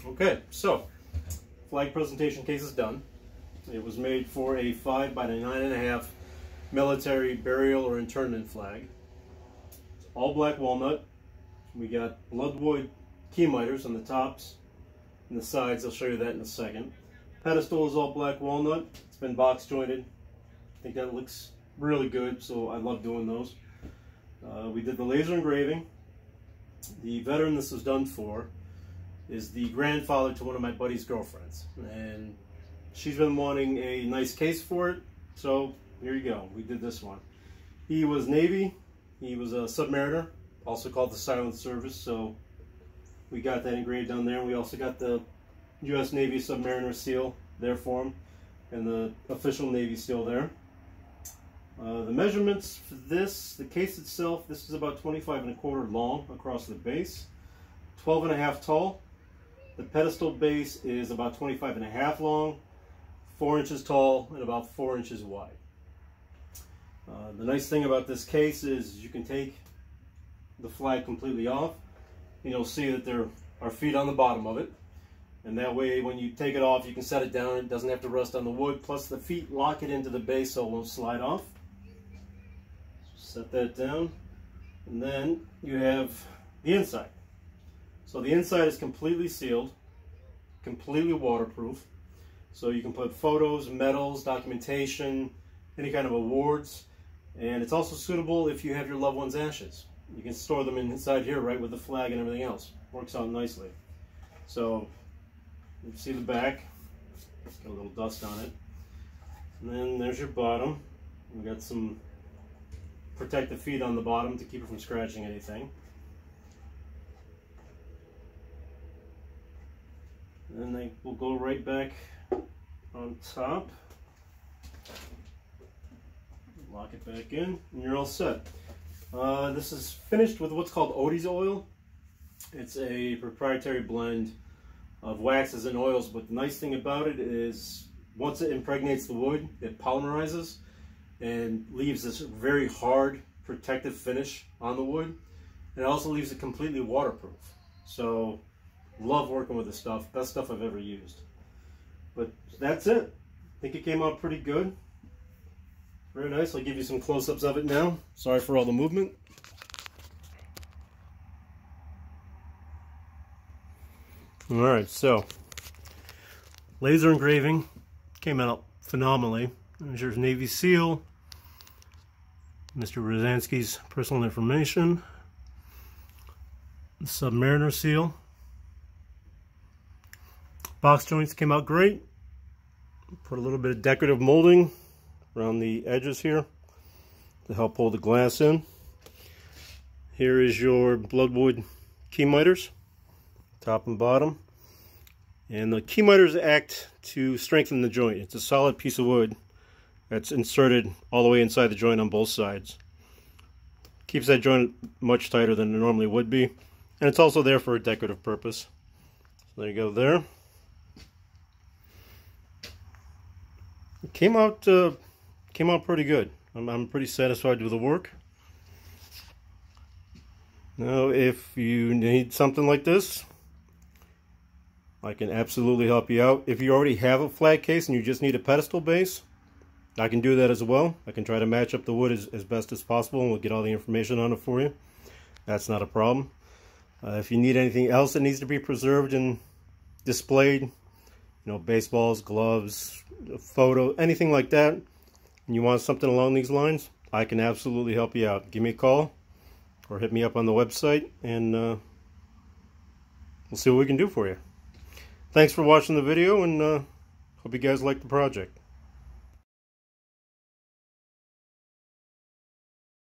Okay, so flag presentation case is done. It was made for a 5 by 9.5 military burial or internment flag. All black walnut. We got bloodwood key miters on the tops and the sides. I'll show you that in a second. Pedestal is all black walnut. It's been box jointed. I think that looks really good, so I love doing those. We did the laser engraving. The veteran this was done for is the grandfather to one of my buddy's girlfriends, and she's been wanting a nice case for it, so here you go. We did this one. He was Navy. He was a submariner, also called the Silent Service, so we got that engraved on there. We also got the U.S. Navy Submariner seal there for him, and the official Navy seal there. The measurements for this, the case itself, this is about 25 1/4 long across the base, 12 1/2 tall. The pedestal base is about 25 1/2 long, 4 inches tall, and about 4 inches wide. The nice thing about this case is you can take the flag completely off, and you'll see that there are feet on the bottom of it. And that way, when you take it off, you can set it down. It doesn't have to rust on the wood. Plus, the feet lock it into the base so it won't slide off. Set that down. And then you have the inside. So the inside is completely sealed, completely waterproof. So you can put photos, medals, documentation, any kind of awards. And it's also suitable if you have your loved one's ashes. You can store them inside here, right, with the flag and everything else. Works out nicely. So you see the back. It's got a little dust on it. And then there's your bottom. We got some protective feet on the bottom to keep it from scratching anything. And then they will go right back on top. Lock it back in, and you're all set. This is finished with what's called Odie's oil. It's a proprietary blend of waxes and oils, but the nice thing about it is once it impregnates the wood, it polymerizes and leaves this very hard protective finish on the wood. And it also leaves it completely waterproof. So love working with this stuff. Best stuff I've ever used. But that's it. I think it came out pretty good. Very nice. I'll give you some close-ups of it now. Sorry for all the movement. Alright, so laser engraving came out phenomenally. There's your Navy SEAL, Mr. Rosansky's personal information, the Submariner seal. Box joints came out great. Put a little bit of decorative molding around the edges here to help hold the glass in. Here is your bloodwood key miters, top and bottom. And the key miters act to strengthen the joint. It's a solid piece of wood that's inserted all the way inside the joint on both sides. Keeps that joint much tighter than it normally would be. And it's also there for a decorative purpose. So there you go there. It came out pretty good. I'm pretty satisfied with the work. Now, if you need something like this, I can absolutely help you out. If you already have a flag case and you just need a pedestal base, I can do that as well. I can try to match up the wood as best as possible, and we'll get all the information on it for you. That's not a problem. If you need anything else that needs to be preserved and displayed, you know, baseballs, gloves, a photo, anything like that, and you want something along these lines, I can absolutely help you out. Give me a call or hit me up on the website, and we'll see what we can do for you. Thanks for watching the video, and hope you guys like the project.